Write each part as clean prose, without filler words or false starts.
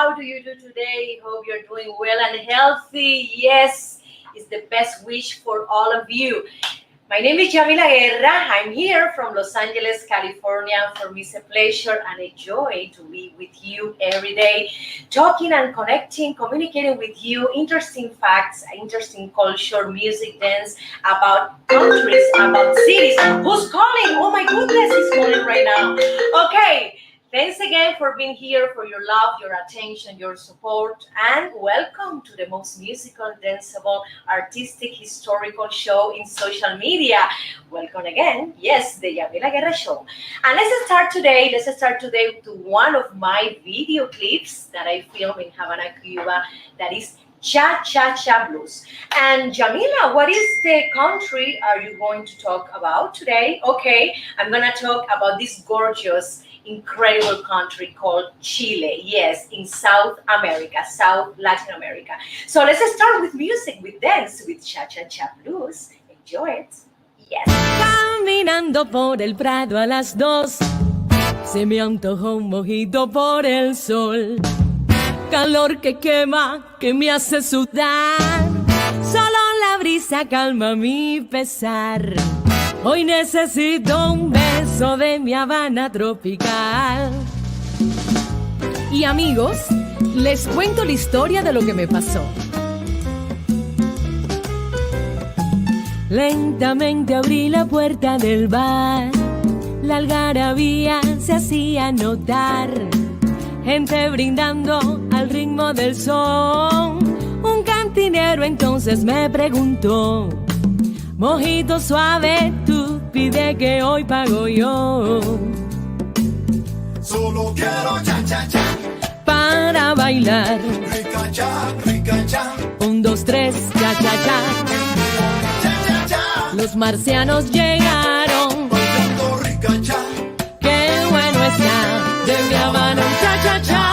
How do you do today? Hope you're doing well and healthy. Yes, it's the best wish for all of you. My name is Yamila Guerra. I'm here from Los Angeles, California. For me, it's a pleasure and a joy to be with you every day, talking and connecting, communicating with you, interesting facts, interesting culture, music, dance, about countries, about cities. Who's calling? Oh my goodness, he's calling right now. Okay. Thanks again for being here, for your love, your attention, your support, and welcome to the most musical, danceable, artistic, historical show in social media. Welcome again, yes, the Yamila Guerra Show. And let's start today to one of my video clips that I filmed in Havana, Cuba, that is Cha-Cha-Cha Blues. And Jamila, what is the country are you going to talk about today? Okay, I'm gonna talk about this gorgeous, incredible country called Chile. Yes, in South America, South Latin America. So let's start with music, with dance, with Cha-Cha-Cha Blues. Enjoy it. Yes. Caminando por el Prado a las 2, se me antojó un mojito por el sol. Calor que quema, que me hace sudar. Solo la brisa calma mi pesar. Hoy necesito un beso de mi Habana tropical. Y amigos, les cuento la historia de lo que me pasó. Lentamente abrí la puerta del bar. La algarabía se hacía notar. Gente brindando al ritmo del son. Un cantinero entonces me preguntó: mojito suave, tú pide que hoy pago yo. Solo quiero cha-cha-cha para bailar. Rica-cha, rica-cha 1, 2, 3, cha-cha-cha. Cha-cha-cha Los marcianos llegaron. bailando rica-cha. Qué bueno está de mi Habana un cha-cha-cha.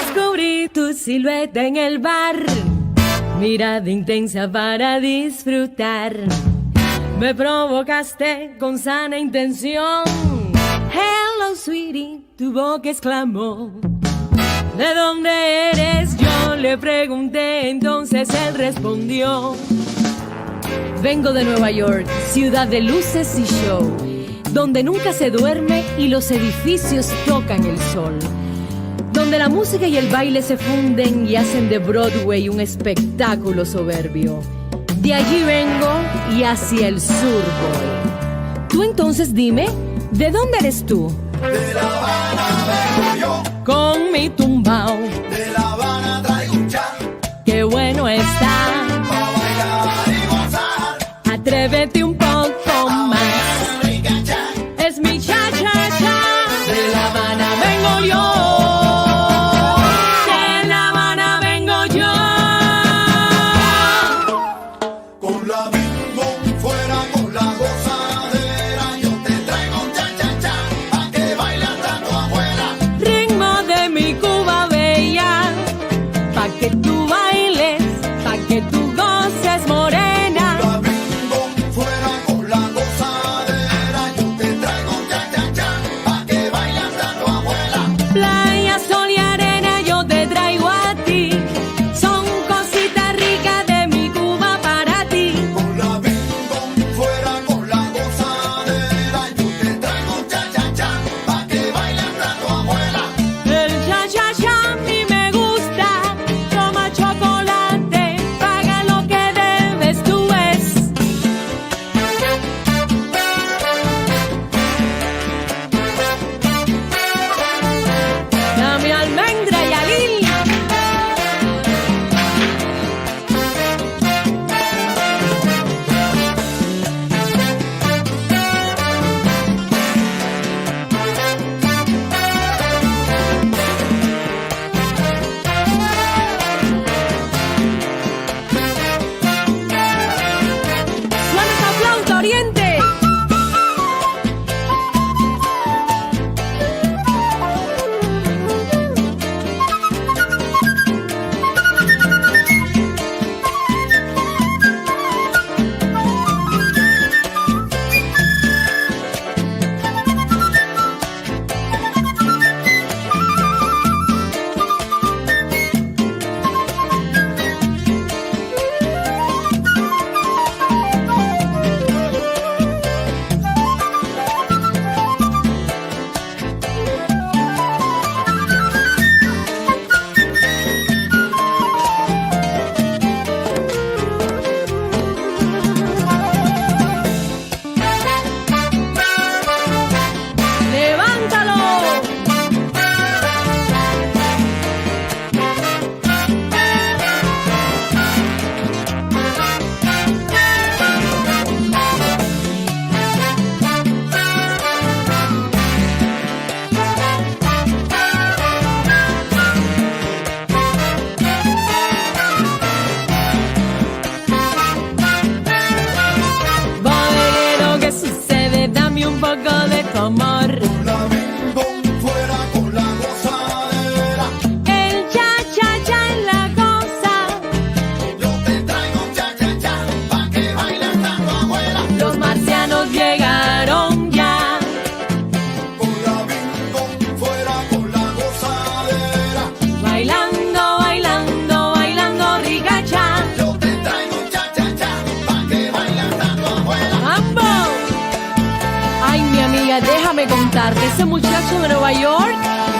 Descubrí tu silueta en el bar. Mirada intensa para disfrutar. Me provocaste con sana intención. Hello, sweetie, tu boca exclamó. ¿De dónde eres? Yo le pregunté, entonces él respondió: vengo de Nueva York, ciudad de luces y show, donde nunca se duerme y los edificios tocan el sol, donde la música y el baile se funden y hacen de Broadway un espectáculo soberbio. De allí vengo y hacia el sur voy. Tú entonces dime, ¿de dónde eres tú? De La Habana vengo yo, Con mi tumbao, de La Habana traigo un cha, qué bueno está. pa' bailar y gozar. Atrévete un poco más. Rica-cha, Es mi cha-cha-cha. De La Habana vengo yo. De La Habana vengo yo. con la bimbo fuera con la gozadera. Yo te traigo un cha-cha-cha, pa' que bailes dando afuera. Ritmo de mi Cuba bella, pa' que tú bailes, pa' que tú goces, morena. La bimbo fuera con la gozadera. Yo te traigo un cha-cha-cha, pa' que bailes dando afuera. Playa, sol y arena yo te traigo a ti. Son cositas ricas de mi Cuba para ti. Con la bimbo fuera con la gozadera. Yo te traigo un cha-cha-cha, pa' que bailes dando afuera. El cha-cha-cha a mí me gusta. Toma chocolate, paga lo que debes, tú ves. Dame almendra y alil. Suena esa flauta, Oriente. ese muchacho de Nueva York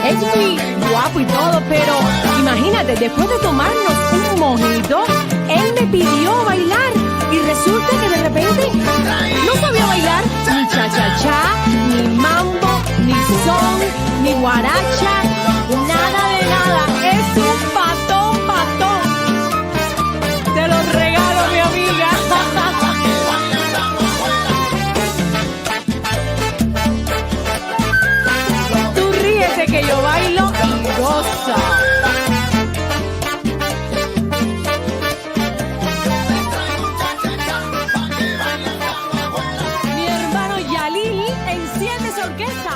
es muy guapo y todo, pero imagínate, después de tomarnos un mojito, él me pidió bailar y resulta que de repente no sabía bailar ni cha-cha-cha, ni mambo, ni son, ni guaracha, nada de nada. Es un patón. Te lo regalo, mi amiga. Tú ríete que yo bailo y goza. Mi hermano Yalil enciende esa orquesta.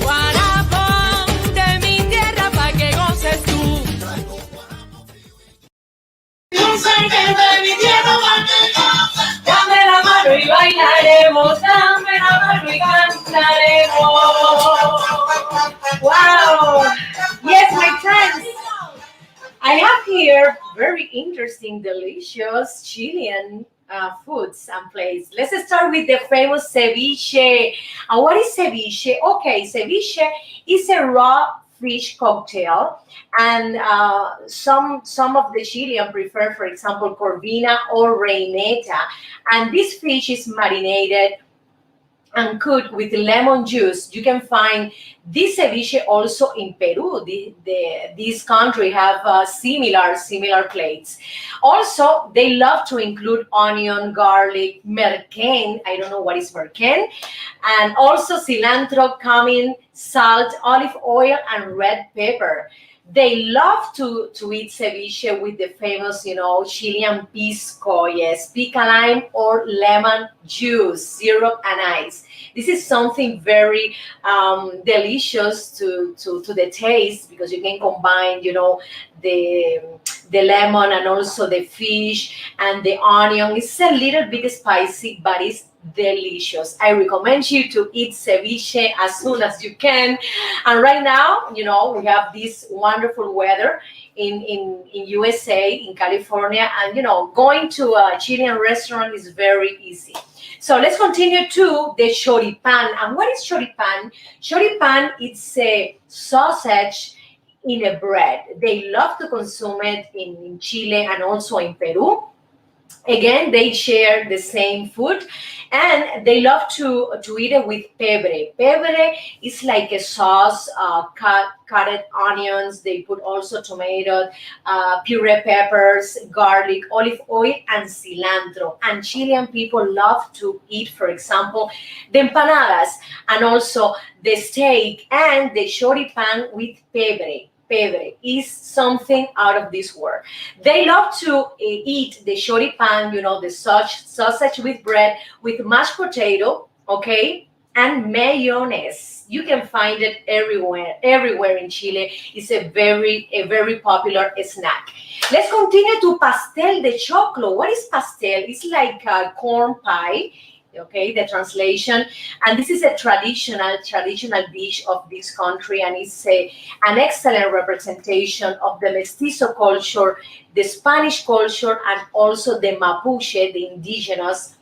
Guarapo de mi tierra pa' que goces tú. Dame la mano y bailaremos, dame la mano y cantaremos. Wow! Yes, my friends. I have here very interesting, delicious Chilean foods and plates. Let's start with the famous ceviche. And what is ceviche? Okay, ceviche is a raw fish cocktail, and some of the Chilean prefer, for example, corvina or reineta. And this fish is marinated and cooked with lemon juice. You can find this ceviche also in Peru. This country have similar plates. Also, they love to include onion, garlic, merquén. I don't know what is merquén, and also cilantro, cumin, salt, olive oil, and red pepper. They love to eat ceviche with the famous, Chilean pisco, yes, pica lime or lemon juice, syrup and ice. This is something very delicious to the taste, because you can combine, the lemon and also the fish and the onion. It's a little bit spicy, but it's delicious. I recommend you to eat ceviche as soon as you can. And right now, we have this wonderful weather in USA, in California, and going to a Chilean restaurant is very easy. So let's continue to the choripan. And what is choripan? Choripan is a sausage in a bread. They love to consume it in Chile and also in Peru. Again, they share the same food, and they love to eat it with pebre. Pebre is like a sauce, cut onions. They put also tomato, puree peppers, garlic, olive oil, and cilantro. And Chilean people love to eat, for example, the empanadas and also the steak and the choripan with pebre. Pebre is something out of this world. They love to eat the choripan, the sausage with bread, with mashed potato, okay, and mayonnaise. You can find it everywhere in Chile. It's a very popular snack. Let's continue to pastel de choclo. What is pastel? It's like a corn pie. Okay, the translation, and this is a traditional dish of this country, and it's an excellent representation of the mestizo culture, the Spanish culture, and also the Mapuche, the indigenous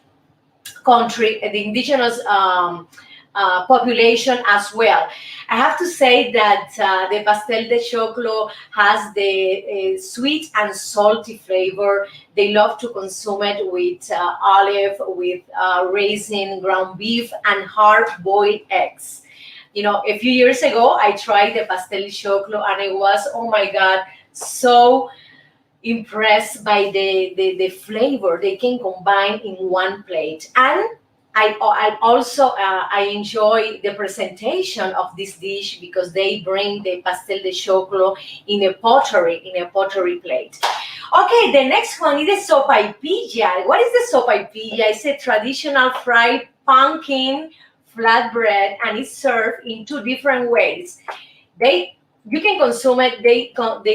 population as well. I have to say that the pastel de choclo has the sweet and salty flavor. They love to consume it with olive, with raisin, ground beef, and hard-boiled eggs. A few years ago, I tried the pastel de choclo, and it was, oh my God, so impressed by the flavor they can combine in one plate. And I also enjoy the presentation of this dish, because they bring the pastel de choclo in a pottery plate. Okay, the next one is the sopaipilla. What is the sopaipilla? It's a traditional fried pumpkin flatbread, and it's served in two different ways. They you can consume it. They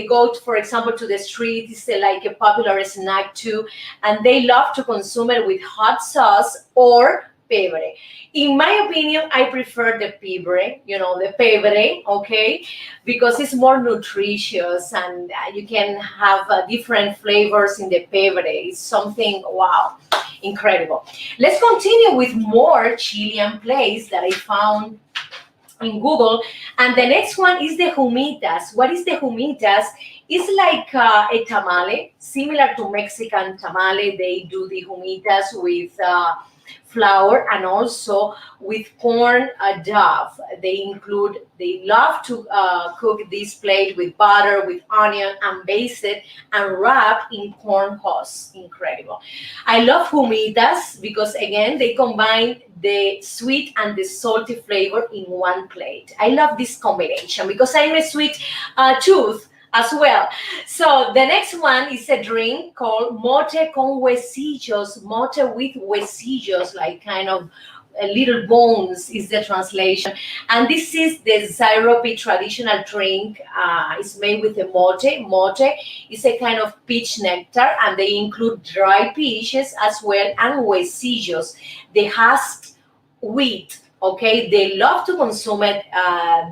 go, for example, to the street. It's like a popular snack too, and they love to consume it with hot sauce or pebre. In my opinion, I prefer the pebre, the pebre, okay, because it's more nutritious and you can have different flavors in the pebre. It's something, wow, incredible. Let's continue with more Chilean place that I found in Google. And the next one is the humitas. What is the humitas? It's like a tamale, similar to Mexican tamale. They do the humitas with flour and also with corn dough. They love to cook this plate with butter, with onion, and baste it and wrap in corn husks. Incredible. I love humitas because again they combine the sweet and the salty flavor in one plate. I love this combination because I'm a sweet tooth as well. So the next one is a drink called mote con huesillos, mote with huesillos, like kind of little bones is the translation. And this is the syrupy traditional drink. It's made with the mote. Mote is a kind of peach nectar, and they include dry peaches as well and huesillos, the husked wheat. Okay, they love to consume it.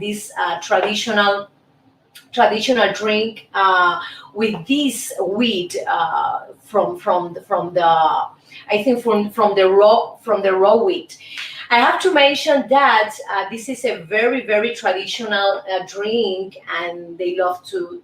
This traditional drink with this wheat from the I think from the raw wheat. I have to mention that this is a very, very traditional drink, and they love to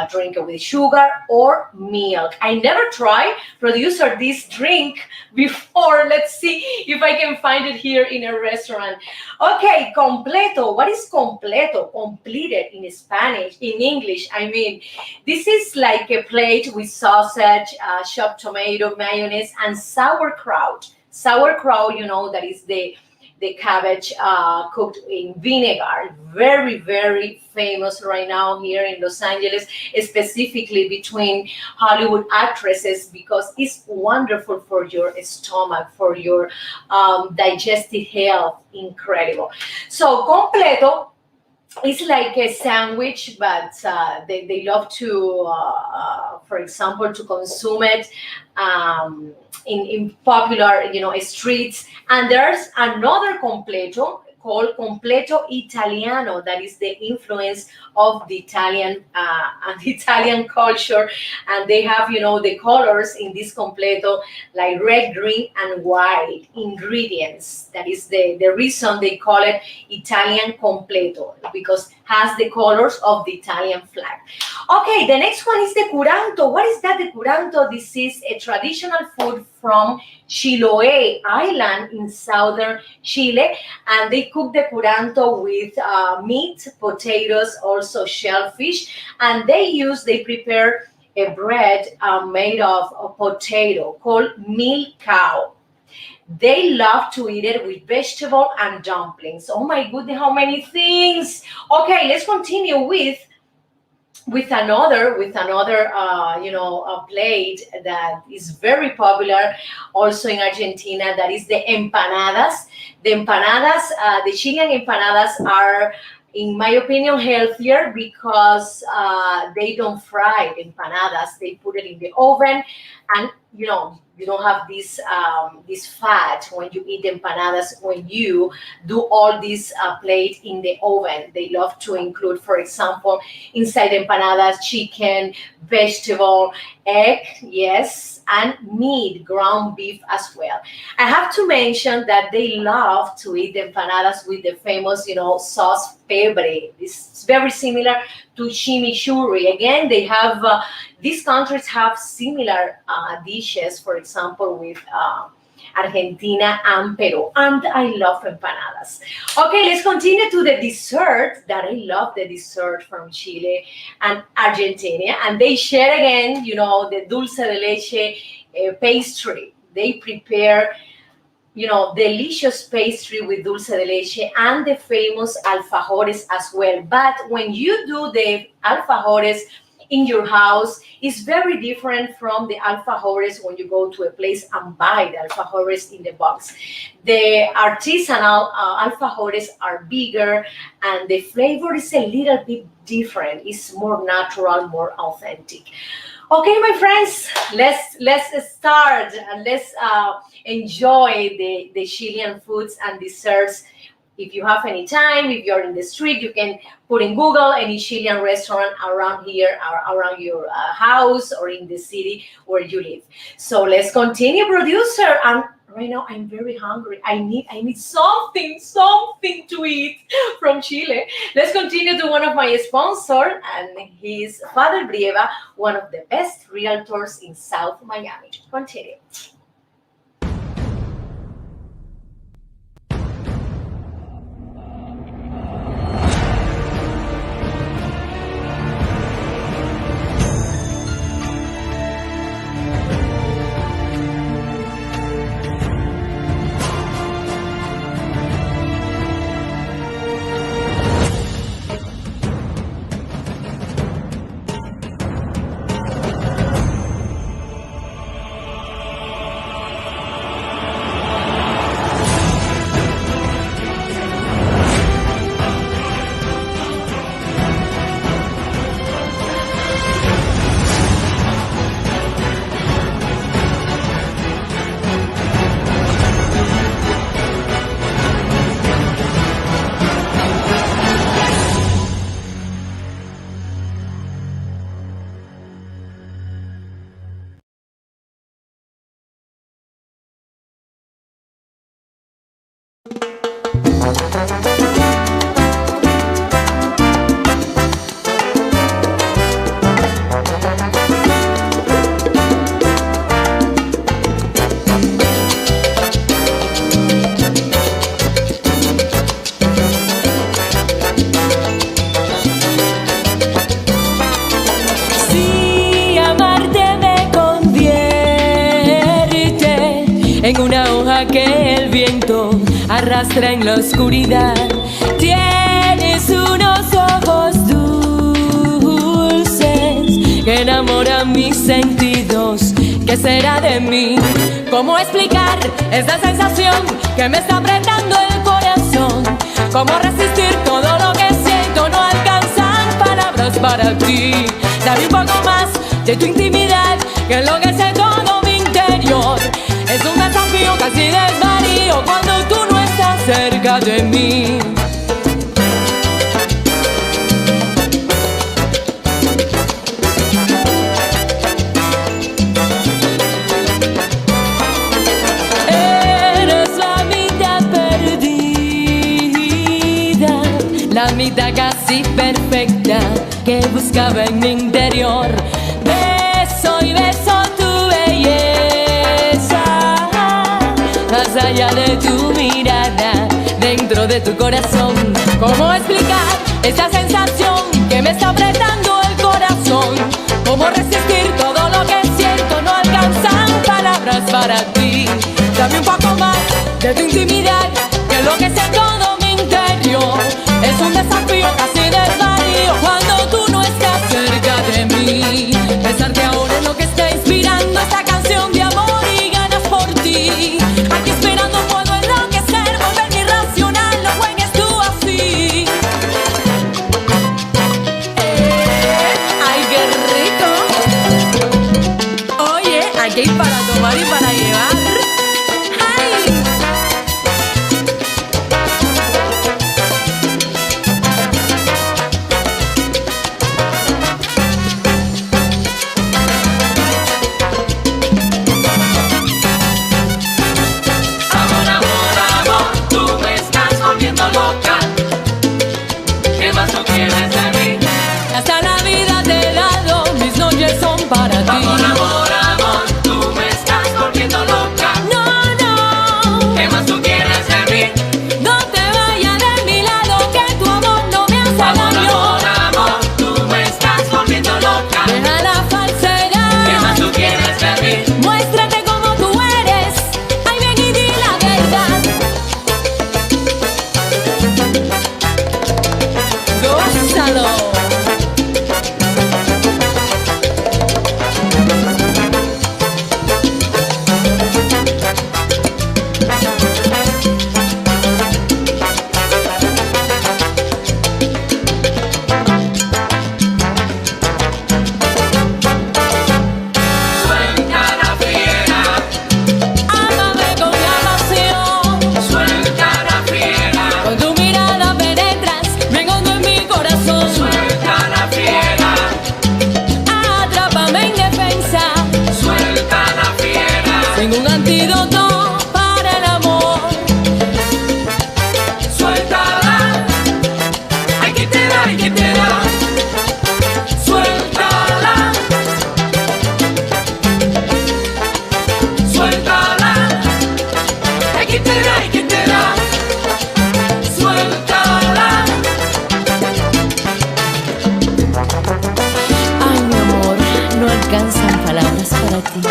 drink it with sugar or milk. I never tried producer this drink before. Let's see if I can find it here in a restaurant. Okay, completo. What is completo? Completed in Spanish, in English. I mean, this is like a plate with sausage, chopped tomato, mayonnaise, and sauerkraut. Sauerkraut, that is the cabbage cooked in vinegar. Very, very famous right now here in Los Angeles, specifically between Hollywood actresses, because it's wonderful for your stomach, for your digestive health. Incredible. So completo, it's like a sandwich, but they love to, for example, to consume it in popular, streets. And there's another completo called completo italiano, that is the influence of the Italian culture, and they have the colors in this completo like red, green, and white ingredients. That is the reason they call it Italian completo, because has the colors of the Italian flag. Okay, the next one is the curanto. What is that, the curanto? This is a traditional food from Chiloé Island in southern Chile, and they cook the curanto with meat, potatoes, also shellfish, and they prepare a bread made of potato called milcao. They love to eat it with vegetable and dumplings. Oh my goodness, how many things! Okay, let's continue with another plate that is very popular also in Argentina. That is the empanadas. The Chilean empanadas are, in my opinion, healthier because they don't fry the empanadas. They put it in the oven, and you don't have this fat when you eat empanadas. When you do all this plate in the oven, they love to include, for example, inside empanadas, chicken, vegetable, egg, yes, and meat, ground beef as well. I have to mention that they love to eat the empanadas with the famous, sauce pebre. It's very similar to chimichurri. Again, they have these countries have similar dishes, for example, with Argentina and Peru, and I love empanadas. Okay, let's continue to the dessert. That I love the dessert from Chile and Argentina, and they share again, the dulce de leche pastry. They prepare, delicious pastry with dulce de leche and the famous alfajores as well. But when you do the alfajores in your house is very different from the alfajores when you go to a place and buy the alfajores in the box. The artisanal alfajores are bigger and the flavor is a little bit different. It's more natural, more authentic. Okay, my friends, let's start and let's enjoy the Chilean foods and desserts. If you have any time, if you're in the street, you can put in Google any Chilean restaurant around here, or around your house, or in the city where you live. So let's continue, producer. And right now I'm very hungry. I need something to eat from Chile. Let's continue to one of my sponsors, and he's Father Brieva, one of the best realtors in South Miami. Continue. Que el viento arrastra en la oscuridad. Tienes unos ojos dulces que enamoran mis sentidos. ¿Qué será de mí? ¿Cómo explicar esa sensación que me está apretando el corazón? ¿Cómo resistir todo lo que siento? No alcanzan palabras para ti. Dame un poco más de tu intimidad que enloquece todo mi interior. Es un desafío, casi desvarío cuando tú no estás cerca de mí. Eres la mitad perdida, la mitad casi perfecta que buscaba en mi interior. Beso y beso tu belleza, más allá de tu mirada, dentro de tu corazón. ¿Cómo explicar esa sensación que me está apretando el corazón? ¿Cómo resistir todo lo que siento? No alcanzan palabras para ti. Dame un poco más de tu intimidad que enloquece todo mi interior. Es un desafío, casi desvarío cuando tú no estás cerca de mí. Pensar que ahora es lo que está inspirando esta canción de amor y ganas por ti. Aquí esperando puedo enloquecer, volverme irracional, no juegues tú así. ¡Ay, qué rico! Oye, aquí hay para tomar y para llevar. Hasta la vida te he dado, mis noches son para ti. Amor, amor, tú me estás volviendo Vengo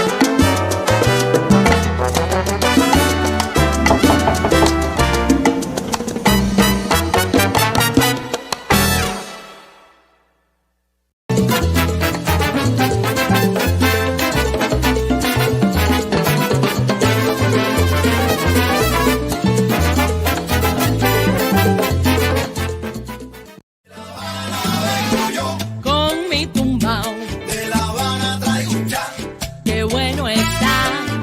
yo, Con mi tumbao, de La Habana traigo un chan, qué bueno está.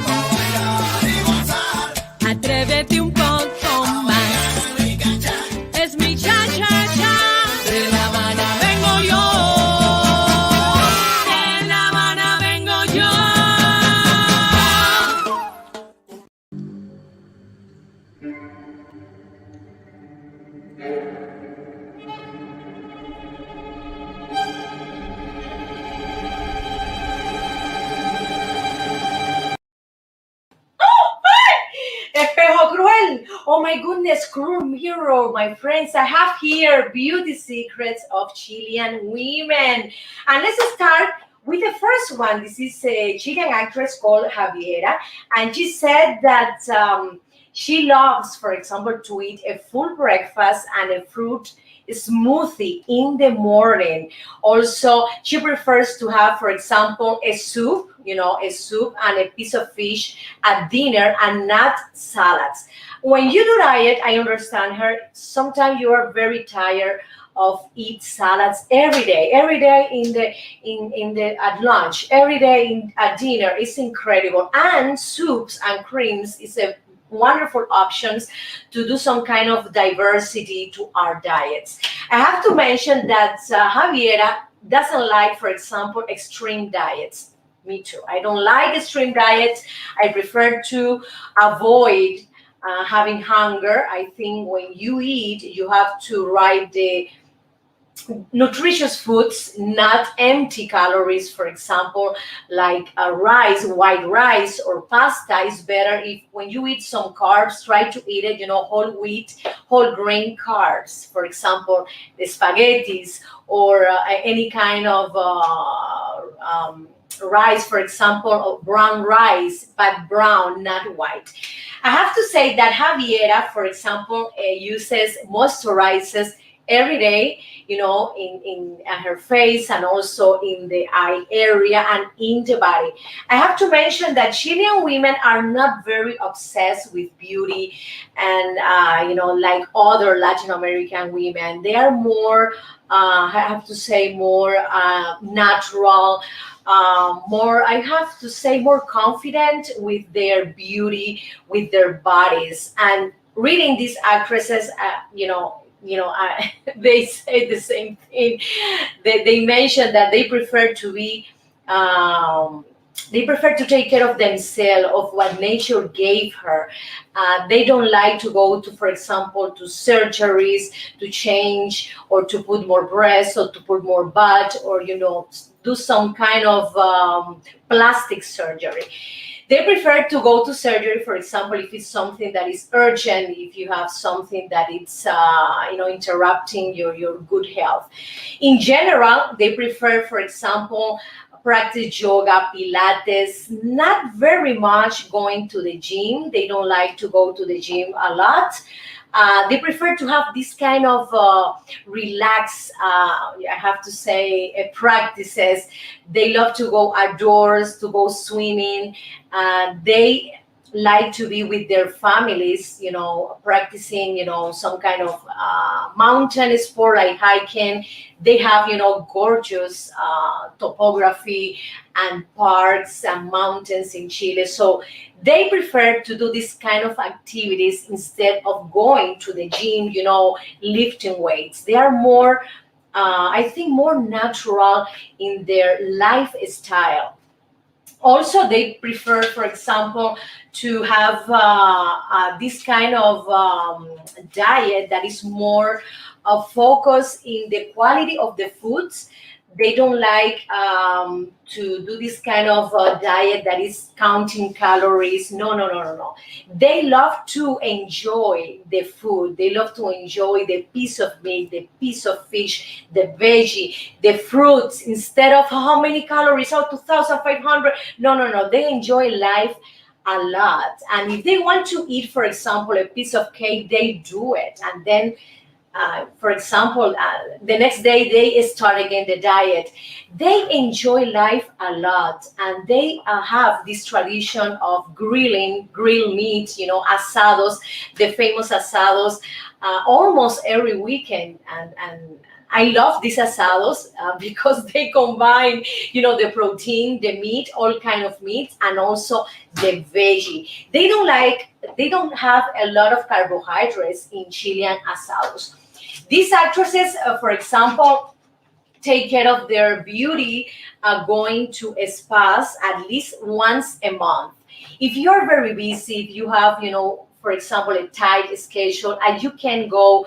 pa' bailar y gozar. Atrévete un poco más. Rica chan, Es mi cha-cha-cha. De La Habana vengo yo. De La Habana vengo yo. Espejo cruel. Oh my goodness, cruel mirror, my friends. I have here beauty secrets of Chilean women. And let's start with the first one. This is a Chilean actress called Javiera. And she said that she loves, for example, to eat a full breakfast and a fruit smoothie in the morning. Also, she prefers to have, for example, a soup, a soup and a piece of fish at dinner and not salads. When you do diet, I understand her. Sometimes you are very tired of eat salads every day in the at lunch, every day at dinner. It's incredible. And soups and creams is a wonderful options to do some kind of diversity to our diets. I have to mention that Javiera doesn't like, for example, extreme diets. Me too. I don't like extreme diets. I prefer to avoid having hunger. I think when you eat, you have to write the nutritious foods, not empty calories. For example, like rice, white rice or pasta is better if when you eat some carbs, try to eat it, whole wheat, whole grain carbs. For example, the spaghettis or any kind of rice, for example, or brown rice, but brown, not white. I have to say that Javiera, for example, uses moisturizes every day, in her face and also in the eye area and in the body. I have to mention that Chilean women are not very obsessed with beauty and, like other Latin American women. They are more, I have to say, more natural, more, I have to say, more confident with their beauty, with their bodies. And reading these actresses, they say the same thing. They mention that they prefer to be, they prefer to take care of themselves, of what nature gave her. They don't like to go to, for example, to surgeries to change or to put more breasts or to put more butt or, do some kind of plastic surgery. They prefer to go to surgery, for example, if it's something that is urgent, if you have something that it's, interrupting your good health. In general, they prefer, for example, practice yoga, Pilates, not very much going to the gym. They don't like to go to the gym a lot. They prefer to have this kind of relaxed, I have to say, practices. They love to go outdoors, to go swimming. They like to be with their families, practicing, some kind of mountain sport like hiking. They have, gorgeous topography and parks and mountains in Chile. So they prefer to do this kind of activities instead of going to the gym, lifting weights. They are more, I think, more natural in their lifestyle. Also, they prefer, for example, to have this kind of diet that is more focused in the quality of the foods They don't like to do this kind of diet that is counting calories. No, no, no, no, no. They love to enjoy the food. They love to enjoy the piece of meat, the piece of fish, the veggie, the fruits. Instead of how many calories, 2,500. No, no, no. They enjoy life a lot. And if they want to eat, for example, a piece of cake, they do it. And then for example, the next day they start again the diet. They enjoy life a lot, and they have this tradition of grilled meat, asados, the famous asados, almost every weekend. And I love these asados because they combine, the protein, the meat, all kind of meat, and also the veggie. They don't have a lot of carbohydrates in Chilean asados. These actresses, for example, take care of their beauty going to spas at least once a month. If you're very busy, if you have, for example, a tight schedule and you can go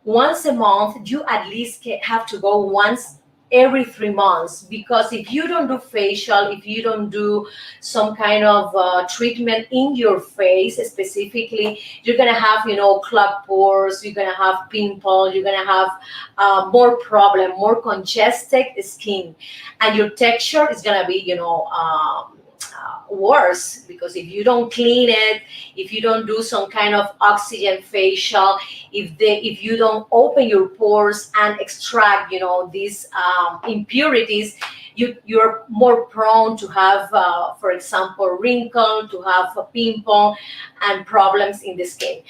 once a month, you at least have to go once every 3 months, because if you don't do facial, if you don't do some kind of treatment in your face specifically, you're gonna have clogged pores, you're gonna have pimples, you're gonna have more congested skin, and your texture is gonna be worse, because if you don't clean it, if you don't do some kind of oxygen facial, if you don't open your pores and extract these impurities, you're more prone to have for example wrinkle, to have a pimple and problems in the skin.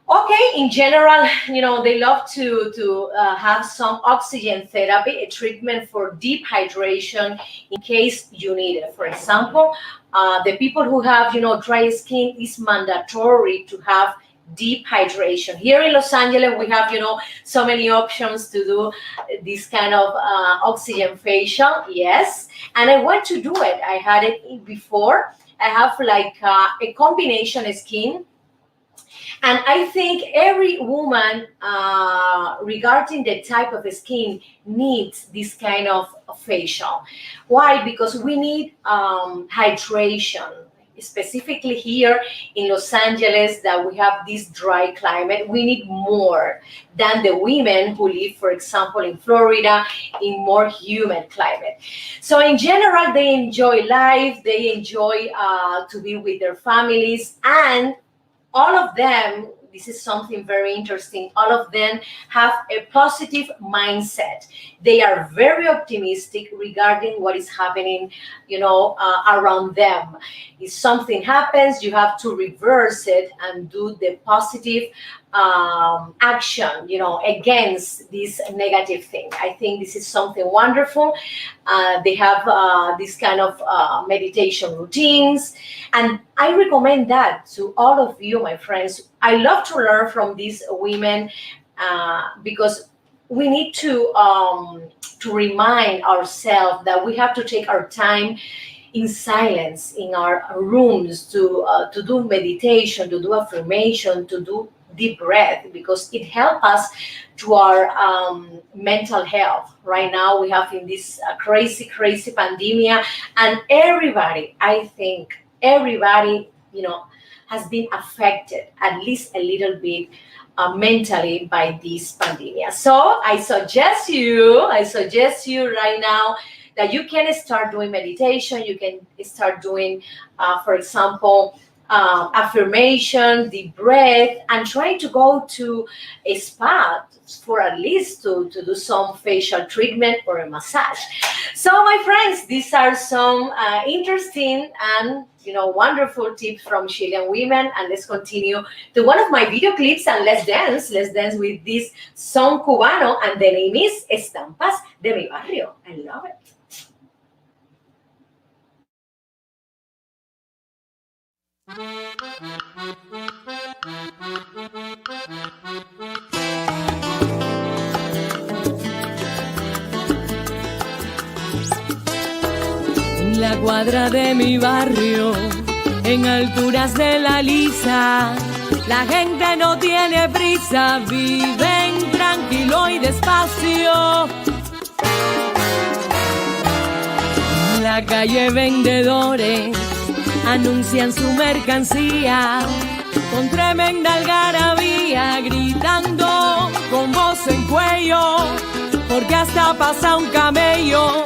Okay, in general, they love to have some oxygen therapy, a treatment for deep hydration in case you need it. For example, the people who have, dry skin, is mandatory to have deep hydration. Here in Los Angeles, we have, so many options to do this kind of oxygen facial. Yes, and I want to do it. I had it before. I have like a combination skin. And I think every woman, regarding the type of skin, needs this kind of facial. Why? Because we need hydration, specifically here in Los Angeles, that we have this dry climate. We need more than the women who live, for example, in Florida, in more humid climate. So in general, they enjoy life, they enjoy to be with their families, and all of them, this is something very interesting, all of them have a positive mindset. They are very optimistic regarding what is happening, around them. If something happens, you have to reverse it and do the positive action, against this negative thing. I think this is something wonderful. They have this kind of meditation routines, and I recommend that to all of you, my friends. I love to learn from these women because we need to remind ourselves that we have to take our time in silence in our rooms to do meditation, to do affirmation, to do deep breath, because it helps us to our mental health. Right now we have in this crazy pandemic, and everybody, I think everybody, has been affected at least a little bit mentally by this pandemic. So I suggest you right now that you can start doing meditation. You can start doing, for example, affirmation, deep breath, and try to go to a spa for at least to do some facial treatment or a massage. So my friends, these are some interesting and wonderful tips from Chilean women. And let's continue to one of my video clips, and let's dance with this son cubano, and the name is Estampas de mi Barrio. I love it. En la cuadra de mi barrio, en alturas de la Lisa, la gente no tiene prisa, viven tranquilo y despacio. la calle vendedores anuncian su mercancía con tremenda algarabía, gritando con voz en cuello, porque hasta pasa un camello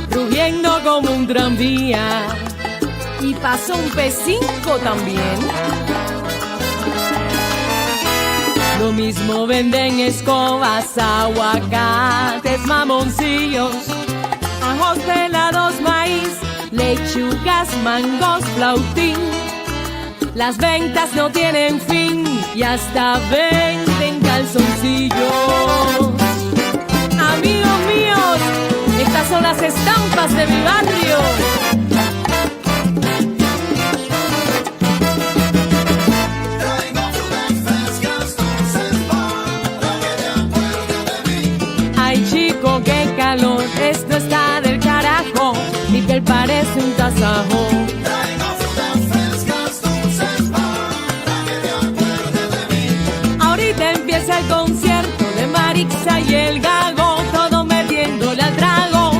rugiendo como un tranvía, y pasa un P5 también. Lo mismo venden escobas, aguacates, mamoncillos, ajos pelados, maíz, lechugas, mangos, flautín. Las ventas no tienen fin y hasta venden calzoncillos. Amigos míos, estas son las estampas de mi barrio. Ay chico, qué calor, esto está del carajo, mi piel parece un tasajo. Ahorita empieza el concierto de Marixa y el Gago, todo metiéndole al trago.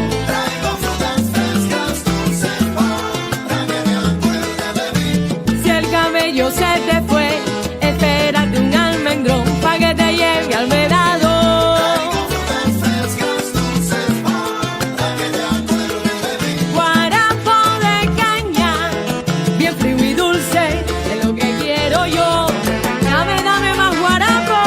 Si el cabello se te fue, espérate un almendrón pa' que te lleve al vedado. Guarapo de caña, bien frío y dulce, es lo que quiero yo. Dame, dame más guarapo.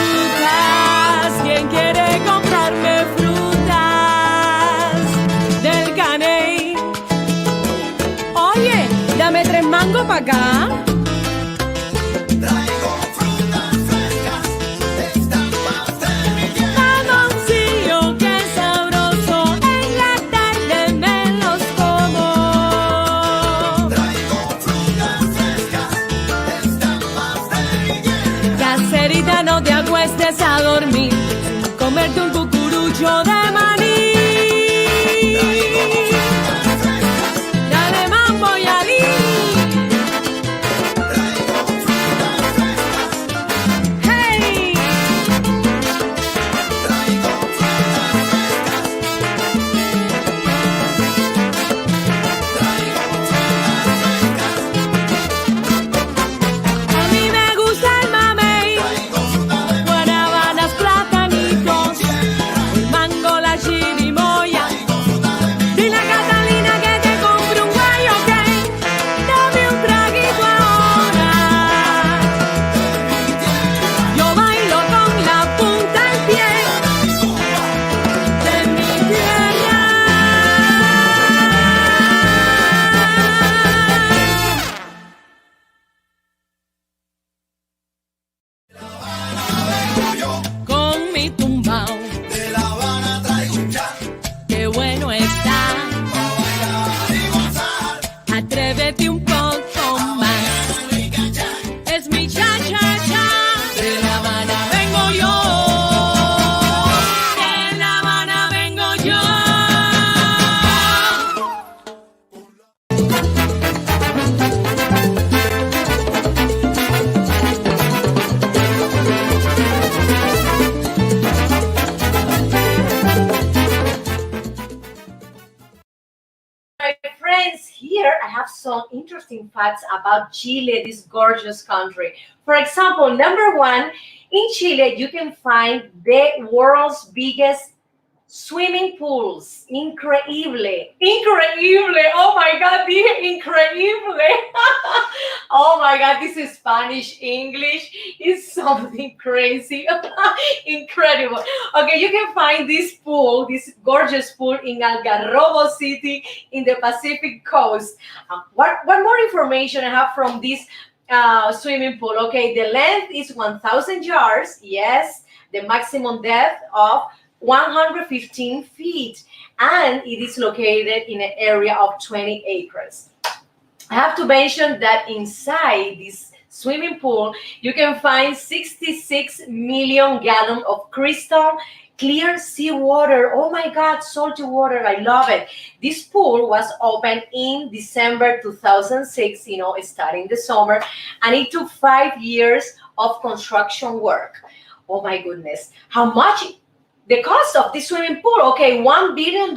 Frutas, ¿quién quiere comprarme frutas del caney? Oye, dame 3 mangos pa' acá. Mamoncillo, qué sabroso, en la tarde me los como. Caserita, no te acuestes a dormir sin comerte un cucurucho de maní. Dale mambo y alí. Hey. A mí me gusta el mamey, guanábanas, platanitos, el mango, la chirimoya. Dile a Catalina que te compre un gallo, ok. Dame un traguito ahora. Yo bailo con la punta del pie de mi tierra. Con mi tumbao, De La Habana traigo un chat qué bueno está. para bailar y gozar. Atrévete un poco más. Es mi cha-cha-cha. De La Habana vengo yo. De La Habana vengo yo. My friends, here I have some interesting facts about Chile, this gorgeous country. For example, number one, in Chile, you can find the world's biggest swimming pools. Increíble. Increíble. Oh my God, dije increíble. Oh my God, this is Spanish English is something crazy. Incredible. Okay, you can find this pool, this gorgeous pool in Algarrobo City in the Pacific coast. What more information I have from this swimming pool? Okay, the length is 1,000 yards. Yes, the maximum depth of 115 feet, and it is located in an area of 20 acres. I have to mention that inside this swimming pool, you can find 66 million gallons of crystal clear seawater. Oh my God, salty water. I love it. This pool was opened in December 2006, starting the summer, and it took 5 years of construction work. Oh my goodness. How much? The cost of this swimming pool, okay, $1 billion,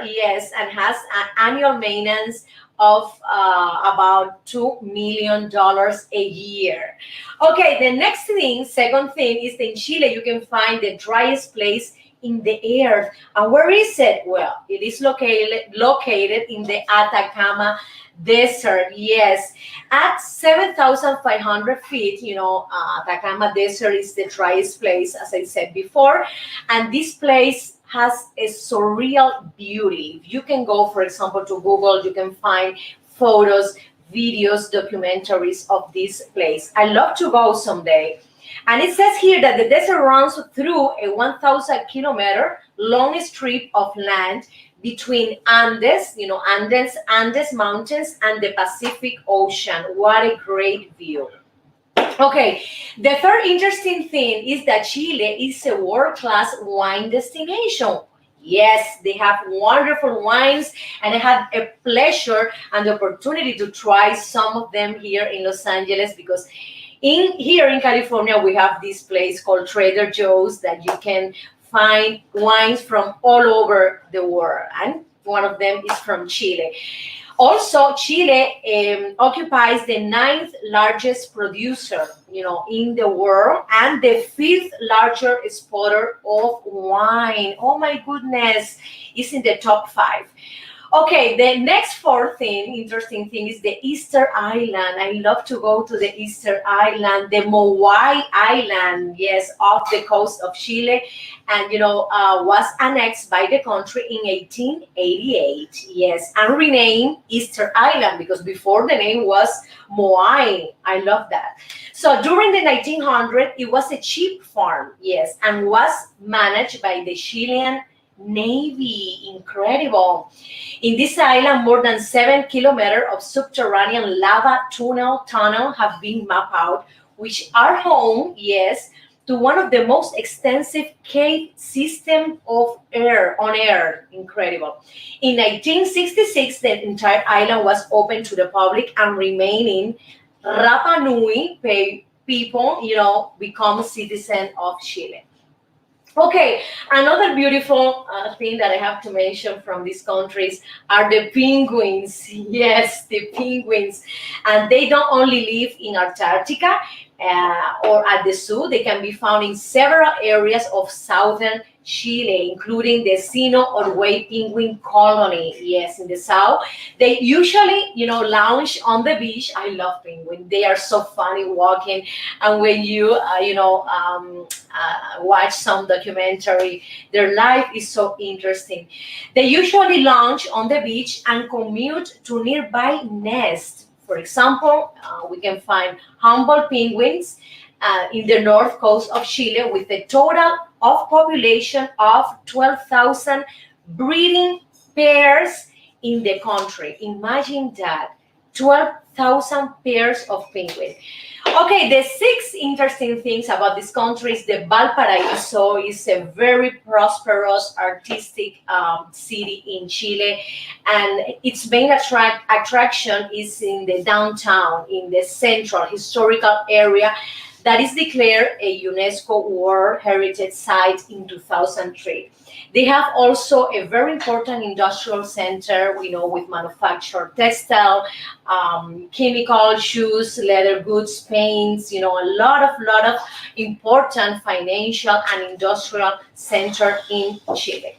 yes, and has an annual maintenance of about $2 million a year. Okay, the next thing, second thing, is that in Chile you can find the driest place in the earth. And where is it? Well, it is located in the Atacama Desert, yes, at 7,500 feet. Atacama Desert is the driest place, as I said before, and this place has a surreal beauty. You can go, for example, to Google, you can find photos, videos, documentaries of this place. I love to go someday. And it says here that the desert runs through a 1,000-kilometer long strip of land between Andes Mountains and the Pacific Ocean. What a great view. Okay, the third interesting thing is that Chile is a world-class wine destination. Yes, they have wonderful wines, and I had a pleasure and the opportunity to try some of them here in Los Angeles, because here in California we have this place called Trader Joe's that you can find wines from all over the world, and one of them is from Chile. Also, Chile occupies the 9th largest producer, in the world, and the 5th largest exporter of wine. Oh my goodness, it's in the top 5. Okay, the next fourth thing, interesting thing, is the Easter Island. I love to go to the Easter Island, the Moai Island, yes, off the coast of Chile, and was annexed by the country in 1888, yes, and renamed Easter Island, because before the name was Moai. I love that. So during the 1900s, it was a sheep farm, yes, and was managed by the Chilean Navy. Incredible. In this island, more than 7 kilometers of subterranean lava tunnel have been mapped out, which are home, yes, to one of the most extensive cave system on Earth. Incredible. In 1966, the entire island was open to the public, and remaining Rapa Nui people, become citizens of Chile. Okay, another beautiful thing that I have to mention from these countries are the penguins. Yes, the penguins. And they don't only live in Antarctica or at the zoo. They can be found in several areas of southern Chile, including the Sino Orway penguin colony. Yes, in the south. They usually, lounge on the beach. I love penguins. They are so funny walking. And when you, watch some documentary, their life is so interesting. They usually lounge on the beach and commute to nearby nests. For example, we can find Humboldt penguins in the north coast of Chile, with a total of population of 12,000 breeding pairs in the country. Imagine that, 12,000 pairs of penguins. Okay, the 6 interesting things about this country is the Valparaíso is a very prosperous artistic city in Chile, and its main attraction is in the downtown, in the central historical area that is declared a UNESCO World Heritage Site in 2003. They have also a very important industrial center, with manufactured textile, chemical, shoes, leather goods, paints, a lot of important financial and industrial center in Chile.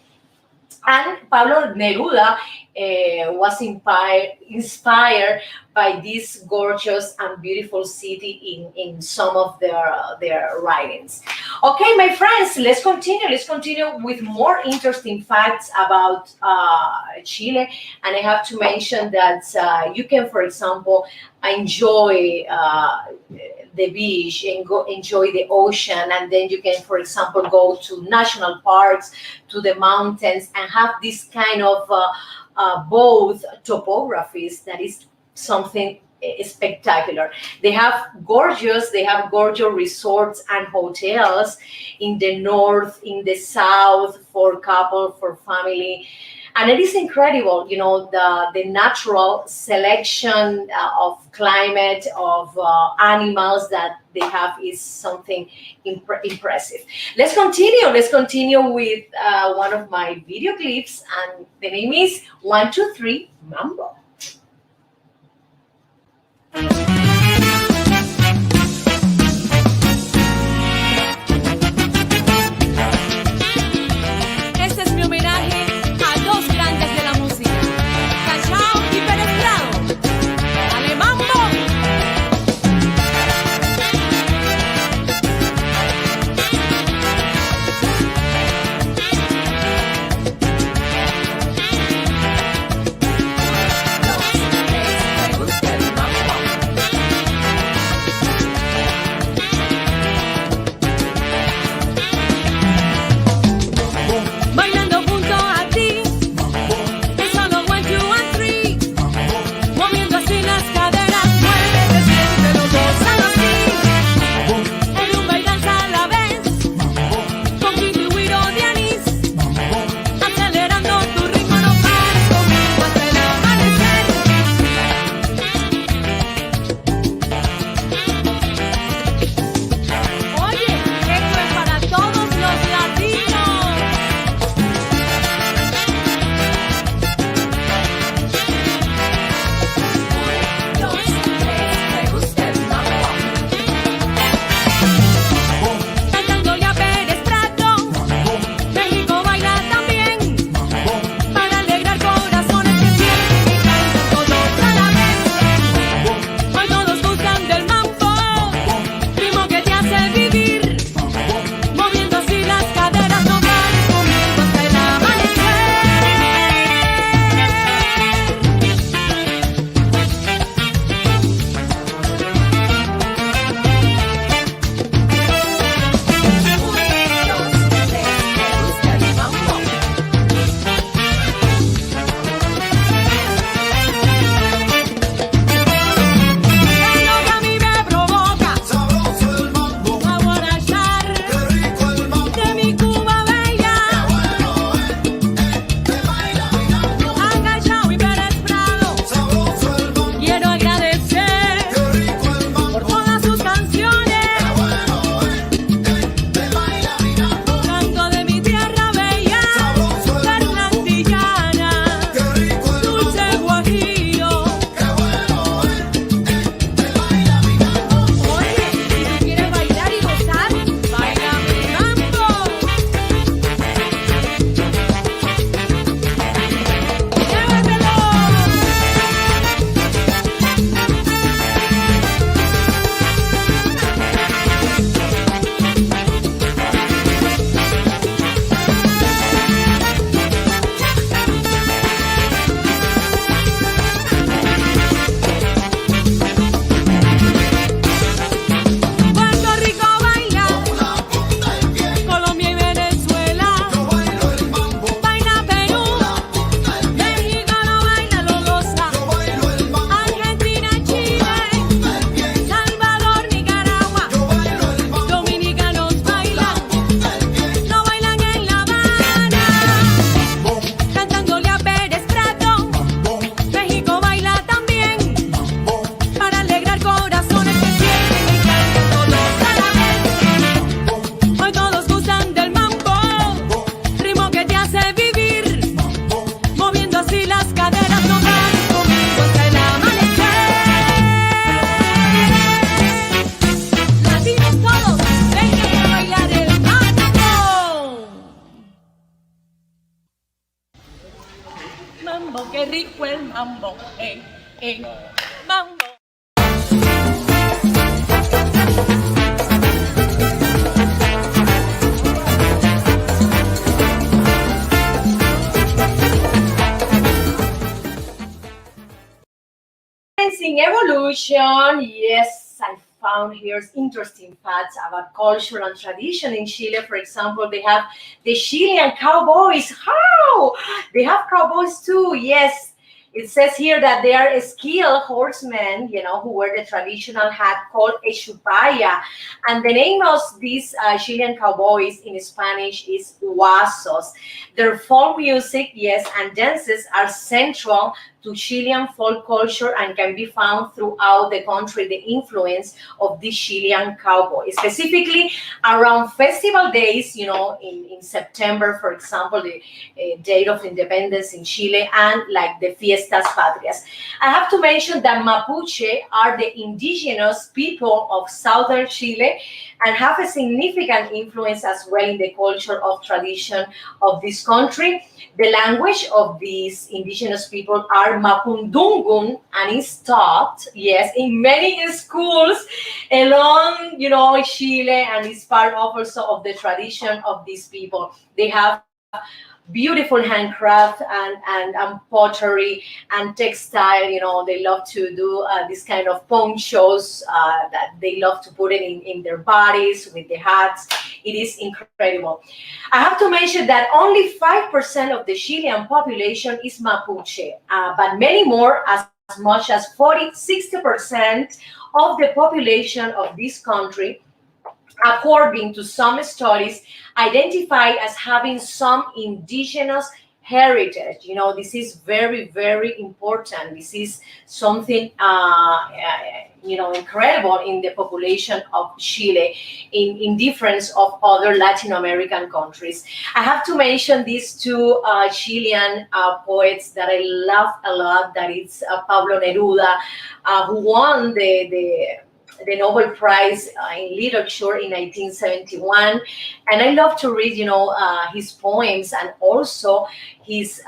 And Pablo Neruda was inspired by this gorgeous and beautiful city in some of their writings. Okay, my friends, let's continue with more interesting facts about Chile. And I have to mention that you can, for example, enjoy the beach and enjoy the ocean, and then you can, for example, go to national parks, to the mountains, and have this kind of both topographies that is something spectacular. They have gorgeous resorts and hotels in the north, in the south, for couple, for family. And it is incredible, the natural selection of climate, of animals that they have is something impressive. Let's continue with one of my video clips, and the name is 1, 2, 3 Mambo. Este es mi homenaje a dos grandes de la música, Cachao y Pérez Prado. ¡Dale, mambo! ¿Te gusta el mambo? Bailando junto a ti, es solo 1, 2 and 3. Moviendo así las caderas, muévete, siéntelo, gózalo así. En rumba y danza a la vez, con Kiki, Wiro de anís. Acelerando tu ritmo, no pares conmigo hasta el amanecer. Oye, esto es para todos los latinos. ¿Te gusta el mambo? Cantándole a Pérez Prado, México baila también, para alegrar corazones que sienten y cantan todos a la vez. Hoy todos gustan del mambo, ritmo que te hace vivir, moviendo así las caderas, no pares conmigo hasta el amanecer. Es lo que a mí me provoca Sabroso el mambo, a borrachar qué rico el mambo. de mi Cuba bella. Te baila mirando. A Cachao y Pérez Prado Sabroso el mambo, quiero agradecer qué rico el mambo. por todas sus canciones. Te baila mirando. Canto de mi tierra bella, Sabroso el mambo, Fernandillana, qué rico el dulce mambo. guajillo. Qué bueno te baila mirando. Oye, si tú quieres bailar y gozar, baila mi mambo. ¡Llévatelo! Puerto Rico baila, La punta del pie, Colombia y Venezuela, yo bailo el mambo. baila Perú, La punta del pie, México lo baila, lo goza, yo bailo el mambo. Argentina, Chile, Punta del pie, Salvador, Nicaragua, yo bailo el mambo. dominicanos bailan, Punta del pie, lo bailan en La Habana, bom, cantándole a Pérez Prado. bom, México baila también, bom. para alegrar corazones que sienten y cantan todos a la vez. Hoy todos gustan del mambo, ritmo que te hace vivir, moviendo así las caderas, no pares conmigo hasta el amanecer. Latinos todos, vengan a bailar el mambo. Mambo, qué rico el mambo, mambo. In evolution, yes, I found here interesting facts about culture and tradition in Chile. For example, they have the Chilean cowboys. How? They have cowboys too, yes. It says here that they are skilled horsemen, who wear the traditional hat called a chupaya. And the name of these Chilean cowboys in Spanish is huasos. Their folk music, yes, and dances are central to Chilean folk culture and can be found throughout the country, the influence of the Chilean cowboy. Specifically, around festival days, in September, for example, the date of independence in Chile, and like the Fiestas Patrias. I have to mention that Mapuche are the indigenous people of southern Chile and have a significant influence as well in the culture of tradition of this country. The language of these indigenous people are Mapudungun and is taught, yes, in many schools along, Chile, and is part of also of the tradition of these people. They have beautiful handcraft and pottery and textile. They love to do this kind of ponchos that they love to put it in their bodies with the hats. It is incredible. I have to mention that only 5% of the Chilean population is Mapuche, but many more, as much as 60% of the population of this country, according to some studies, identify as having some indigenous heritage. This is very, very important. This is something, incredible in the population of Chile, in difference of other Latin American countries. I have to mention these two Chilean poets that I love a lot. That is Pablo Neruda, who won the Nobel Prize in Literature in 1971, and I love to read, his poems and also his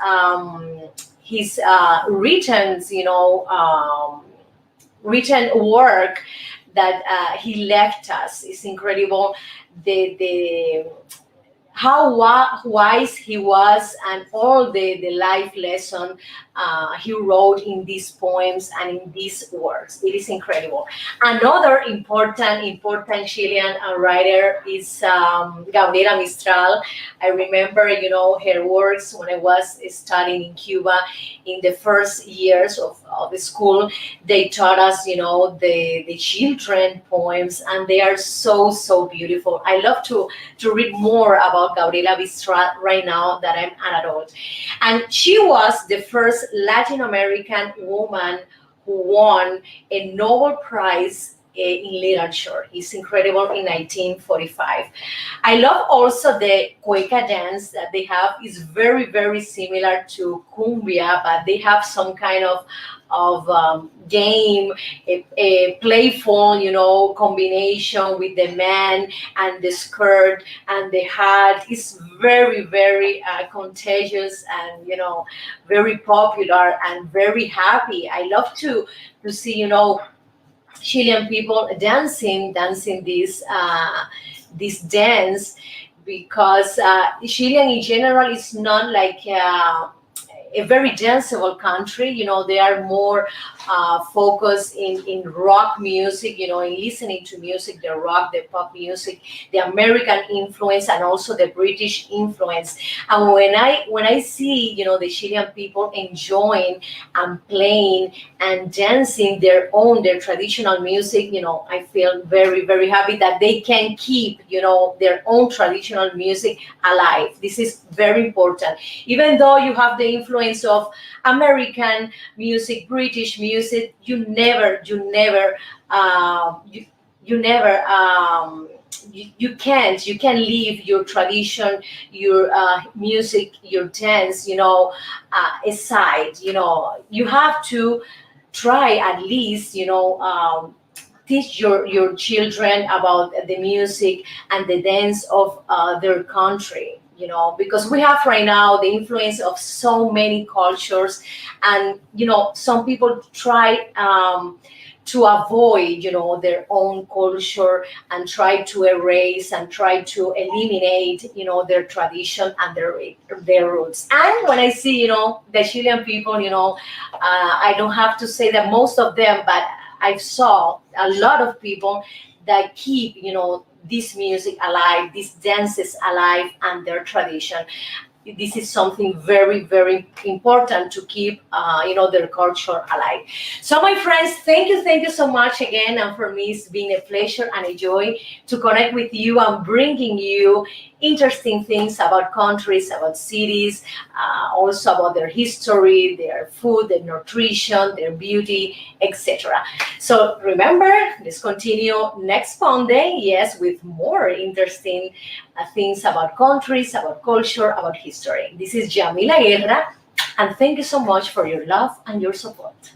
written, written work that he left us. It's incredible. The how wise he was, and all the life lesson he wrote in these poems and in these works. It is incredible. Another important Chilean writer is Gabriela Mistral. I remember, her works when I was studying in Cuba in the first years of the school. They taught us, the children poems, and they are so beautiful. I love to read more about Gabriela Mistral right now that I'm an adult. And she was the first Latin American woman who won a Nobel Prize in literature. It's incredible, in 1945. I love also the cueca dance that they have. Is very similar to cumbia, but they have some kind of game, a playful, combination with the man and the skirt and the hat. Is very contagious and, very popular and very happy. I love to see, Chilean people dancing this dance, because Chilean in general is not like a very danceable country. They are more focused in rock music, in listening to music, the rock, the pop music, the American influence, and also the British influence. And when I see, the Chilean people enjoying and playing and dancing their traditional music, I feel very happy that they can keep, their own traditional music alive. This is very important. Even though you have the influence of American music, British music, you can't leave your tradition, your music, your dance, aside. You have to try at least, teach your children about the music and the dance of their country. Because we have right now the influence of so many cultures, and some people try to avoid their own culture and try to erase and try to eliminate their tradition and their roots. And when I see the Chilean people, I don't have to say that most of them, but I saw a lot of people that keep this music alive, these dances alive, and their tradition. this is something very, very important to keep, their culture alive. So, my friends, thank you so much again. And for me, it's been a pleasure and a joy to connect with you and bringing you interesting things about countries, about cities, also about their history, their food, their nutrition, their beauty, etc. So remember, let's continue next Monday, yes, with more interesting things about countries, about culture, about history. This is Yamila Guerra, and thank you so much for your love and your support.